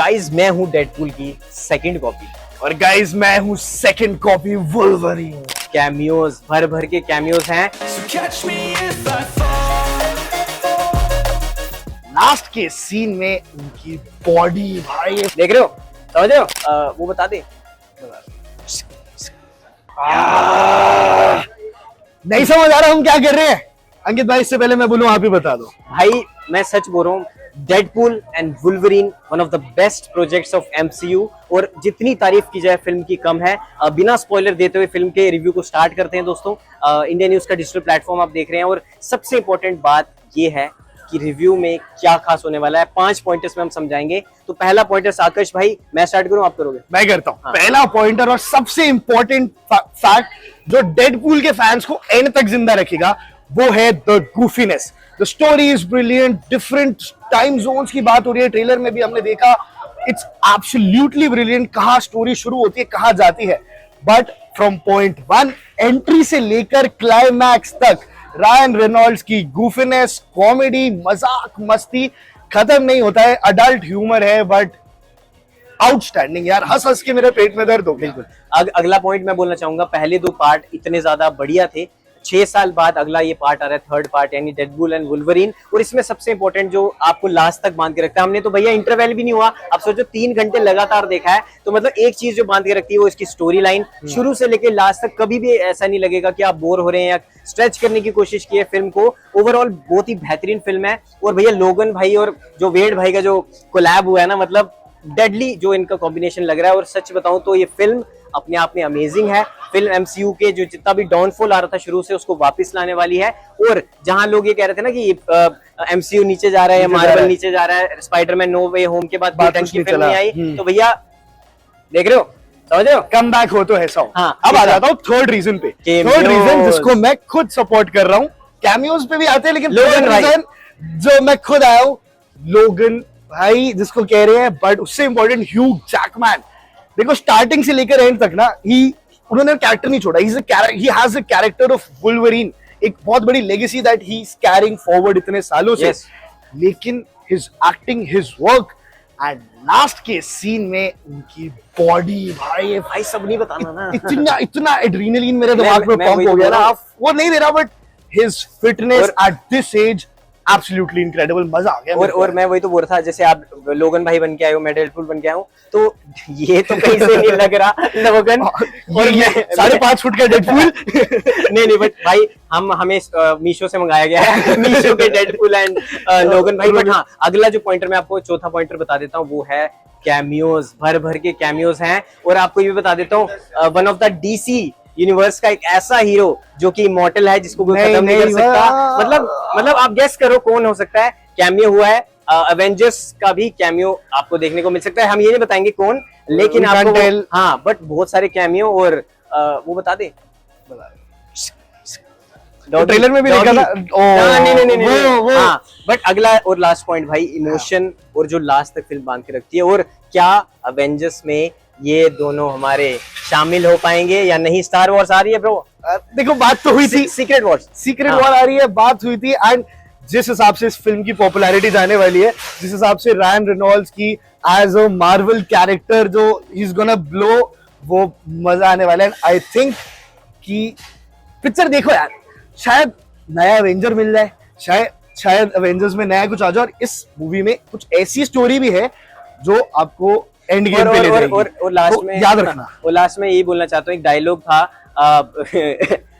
Guys मैं हूँ Deadpool की सेकंड कॉपी और गाइस मैं हूँ सेकंड कॉपी वुल्वरीन। कैमियोज भर भर के कैमियोज हैं। लास्ट के सीन में उनकी बॉडी भाई देख रहे हो, समझ रहे हो? वो बता दे। नहीं समझ आ रहा हम क्या कर रहे हैं। अंकित भाई इससे पहले मैं बोलूं आप ही बता दो। भाई मैं सच बोल रहा हूँ, Deadpool and Wolverine one of the best projects of MCU. और जितनी तारीफ की जाए फिल्म की कम है। बिना स्पॉइलर देते हुए फिल्म के रिव्यू को स्टार्ट करते हैं दोस्तों। इंडिया न्यूज का डिजिटल प्लेटफॉर्म आप देख रहे हैं और सबसे इंपॉर्टेंट बात ये है कि रिव्यू में क्या खास होने वाला है। 5 पॉइंटर्स में हम समझाएंगे। तो पहला पॉइंटर आकाश भाई, मैं स्टार्ट करूं आप करोगे? मैं करता हूं। हाँ। पहला पॉइंटर और सबसे इंपॉर्टेंट फैक्ट जो डेडपूल के फैंस को एंड तक जिंदा रखेगा वो है the goofiness. The story is brilliant. Different time zones की बात हो रही है, ट्रेलर में भी हमने देखा। It's absolutely brilliant. कहां स्टोरी शुरू होती है, कहां जाती है, बट फ्रॉम पॉइंट 1 एंट्री से लेकर क्लाइमैक्स तक रायन रेनॉल्ड्स की गूफीनेस, कॉमेडी, मजाक, मस्ती खत्म नहीं होता है। अडल्ट ह्यूमर है बट आउटस्टैंडिंग यार, हंस हंस के मेरे पेट में दर्द हो गया। बिल्कुल। अगला पॉइंट मैं बोलना चाहूंगा, पहले 2 पार्ट इतने ज्यादा बढ़िया थे। 6 साल बाद अगला ये पार्ट आ रहा है, थर्ड पार्ट, यानी डेडपूल एंड वुल्वरीन। और इसमें सबसे इंपॉर्टेंट जो आपको लास्ट तक बांध के रखता है, हमने तो भैया इंटरवल भी नहीं हुआ, आप सोचो 3 घंटे लगातार देखा है, तो मतलब एक चीज जो बांध के रखती है वो इसकी स्टोरी लाइन। शुरू से लेकर लास्ट तक कभी भी ऐसा नहीं लगेगा कि आप बोर हो रहे हैं या स्ट्रेच करने की कोशिश की है फिल्म को। ओवरऑल बहुत ही बेहतरीन फिल्म है। और भैया लोगन भाई और जो वेड भाई का जो कोलैब हुआ है ना, मतलब डेडली जो इनका कॉम्बिनेशन लग रहा है। और सच बताऊं तो ये फिल्म अपने आप में अमेजिंग है। फिल्म एमसीयू के जो जितना भी डाउनफॉल आ रहा था शुरू से, उसको वापस लाने वाली है। और जहां लोग ये कह रहे थे ना कि एमसीयू नीचे जा रहा है, मार्वल नीचे जा रहा है, स्पाइडरमैन नो वे होम के बाद की फिल्म नहीं आई, तो भैया देख रहे हो, समझ रहे हो, कम बैक हो तो है सौ। हाँ, अब आ जाता हूँ थर्ड रीजन पे। थर्ड रीजन जिसको मैं खुद सपोर्ट कर रहा हूँ, कैमियोज पे भी आते हैं, लेकिन लोगन रीजन जो मैं खुद आया हूँ, लोगन भाई जिसको कह रहे हैं, बट उससे इंपॉर्टेंट ह्यू जैकमैन। देखो स्टार्टिंग से लेकर एंड तक ना, उन्होंने कैरेक्टर नहीं छोड़ा। He has a character of Wolverine, एक बहुत बड़ी legacy that he is carrying forward इतने सालों से। लेकिन his acting, his work and last के सीन में उनकी बॉडी भाई सब नहीं बताना ना। इतना एड्रेनलिन मेरे दिमाग में पंप हो गया ना, वो नहीं दे रहा, but his fitness at this age absolutely incredible. मजा आ गया। और मैं वही तो बोल रहा था, जैसे आप लोगन भाई बन के आए हो, मैं डेडपूल बन के आया हूं, तो ये तो कहीं से नहीं लग रहा लोगन। और ये 5.5 फुट का डेडपूल नहीं बट भाई हमें मीशो से मंगाया गया है, मीशो के डेडपूल एंड लोगन भाई। बट हाँ, अगला जो पॉइंटर मैं आपको चौथा पॉइंटर बता देता हूँ, वो है कैमियोज। भर भर के कैमियोज हैं। और आपको ये भी बता देता हूँ, one of the DC universe का एक ऐसा हीरो जो कि इमॉर्टल है, जिसको कोई खत्म नहीं कर सकता। मतलब आप गेस करो कौन हो सकता है। कैमियो हुआ है, अवेंजर्स का भी कैमियो आपको देखने को मिल सकता है। हम ये नहीं बताएंगे कौन, लेकिन आपको हाँ, बट बहुत सारे कैमियो। और वो बता दे, ट्रेलर में भी देखा था। नहीं। हाँ, बट अगला और लास्ट पॉइंट भाई, इमोशन और जो लास्ट तक फिल्म बांध के रखती है। और क्या अवेंजर्स में ये दोनों हमारे शामिल हो पाएंगे या नहीं? स्टार वॉर्स आ रही है ब्रो। देखो बात तो हुई थी, सीक्रेट वॉर आ रही है, बात हुई थी। एंड जिस हिसाब से इस फिल्म की पॉपुलैरिटी जाने वाली है, जिस हिसाब से रायन रेनॉल्ड्स की एज अ मार्वल कैरेक्टर जो ही इज गोना ब्लो, वो मजा आने वाला है। आई थिंक कि पिक्चर देखो यार, शायद नया एवेंजर मिल जाए, शायद एवेंजर्स में नया कुछ आ जाए। और इस मूवी में कुछ ऐसी स्टोरी भी है जो आपको एंड गेम पे ले जाएगी। और लास्ट में याद रखना, और लास्ट में यही बोलना चाहता हूँ, एक डायलॉग था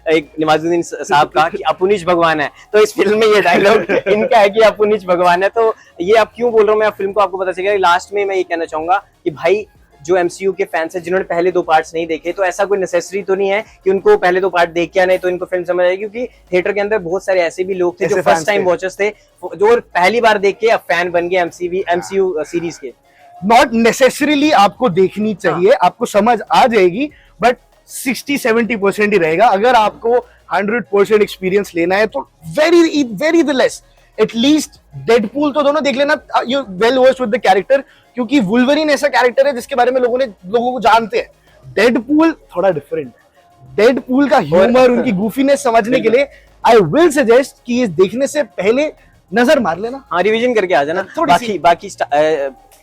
एक नवाजुद्दीन साहब का कि अपुनिश भगवान है। तो इस फिल्म में ये डायलॉग इनका है कि अपुनिश भगवान है। तो ये आप क्यों बोल रहा हूँ मैं, फिल्म को आपको पता चलेगा। लास्ट में मैं ये कहना चाहूंगा कि भाई जो एमसीयू के फैंस हैं, जिन्होंने पहले 2 पार्ट्स नहीं देखे, तो ऐसा कोई नेसेसरी तो नहीं है कि उनको पहले 2 पार्ट देख के आने तो इनको फिल्म समझ आएगी। क्योंकि थिएटर के अंदर बहुत सारे ऐसे भी लोग थे जो फर्स्ट टाइम वॉचर्स थे, जो पहली बार देख के अब फैन बन गए एमसीयू सीरीज के। नॉट नेसेसरीली आपको देखनी चाहिए, आपको समझ आ जाएगी, बट 60-70% ही रहेगा। अगर आपको 100% एक्सपीरियंस लेना है तो very the less, at least Deadpool तो दोनों देख लेना। You well versed with the character, क्योंकि वुल्वरीन ऐसा कैरेक्टर है जिसके बारे में लोगों को जानते हैं। डेडपूल थोड़ा डिफरेंट है। डेडपूल का ह्यूमर, उनकी गूफीनेस समझने के लिए आई विल सजेस्ट कि ये देखने से पहले नजर मार लेना। हाँ, रिवीजन करके आ जाना। बाकी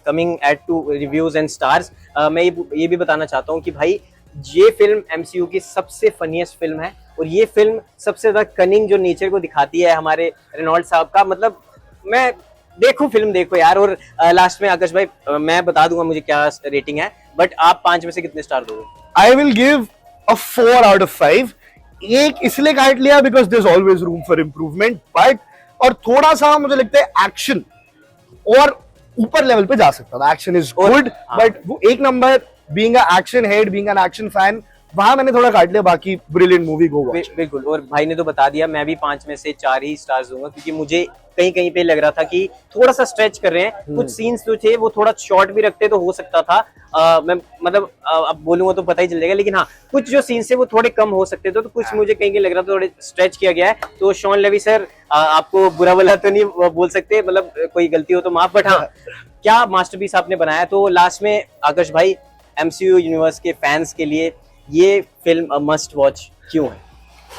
coming at to reviews and stars, मैं ये भी बताना चाहता हूँ कि भाई ये फिल्म एमसीयू की सबसे फनीएस्ट फिल्म है, और ये फिल्म सबसे ज्यादा कनिंग जो नेचर को दिखाती है हमारे रेनॉल्ड साहब का, मतलब मैं देखो फिल्म देखो यार। और लास्ट में आकाश भाई मैं बता दूंगा मुझे क्या रेटिंग है, बट आप 5 में से कितने स्टार दोगे? I will give a 4 out of 5। एक इसलिए काट लिया because there is always room for improvement, but और थोड़ा सा मुझे लगता है एक्शन और ऊपर लेवल पे जा सकता था। एक्शन इज गुड, बट वो एक number, being a action head, being an action fan, वहां मैंने थोड़ा काट लिया। बाकी ब्रिलियंट मूवी, गो वॉच। बिल्कुल, और भाई ने तो बता दिया, मैं भी 5 में से 4 ही स्टार्स दूंगा, क्योंकि मुझे कहीं कहीं पे लग रहा था कि थोड़ा सा स्ट्रेच कर रहे हैं। कुछ सीन्स जो थे वो थोड़ा शॉर्ट भी रखते तो हो सकता था, मैं मतलब अब बोलूंगा तो पता ही चल जाएगा, लेकिन हाँ कुछ जो सीन्स थे वो थोड़े कम हो सकते थे, तो कुछ मुझे कहीं कहीं लग रहा था थोड़े स्ट्रेच किया गया है। तो शॉन लेवी सर, आपको बुरा भला तो नहीं बोल सकते, मतलब कोई गलती हो तो माफ, बट हाँ क्या मास्टरपीस आपने बनाया। तो लास्ट में आकाश भाई, एमसीयू यूनिवर्स के फैंस के लिए ये फिल्म मस्ट वॉच क्यों है?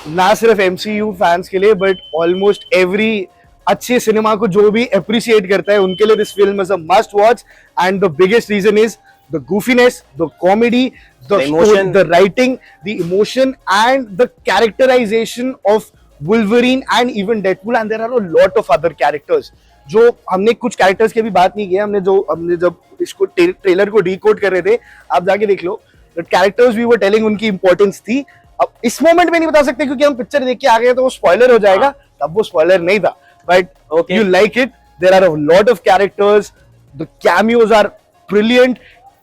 ना सिर्फ एमसीयू फैंस के लिए, बट ऑलमोस्ट एवरी अच्छे सिनेमा को जो भी अप्रिशिएट करता है उनके लिए this film is a must watch. And the biggest reason is the goofiness, the comedy, the emotion, the writing, the emotion, and the characterization of Wolverine and even Deadpool, and there are a lot of other characters. जो हमने कुछ characters की भी बात नहीं किया, हमने जब इसको ट्रेलर को डीकोड कर रहे थे, आप जाके देख लो, the characters we were telling उनकी इंपॉर्टेंस थी। अब इस मोमेंट में नहीं बता सकते क्योंकि हम पिक्चर देख के आ गए तो वो स्पॉइलर हो जाएगा, तब वो स्पॉइलर नहीं था, but you like it. There are a lot of characters, the cameos are brilliant.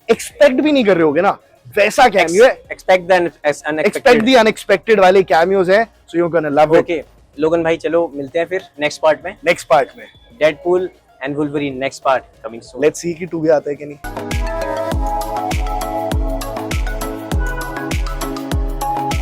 Expect भी नहीं कर रहे होगे ना वैसा कैमियो है, एक्सपेक्ट द अनएक्सपेक्टेड वाले कैमियोज है, so you gonna love it. Okay Logan भाई, चलो मिलते हैं फिर नेक्स्ट पार्ट में। Deadpool and Wolverine next part coming soon. Let's see कि 2 भी आता है कि नहीं।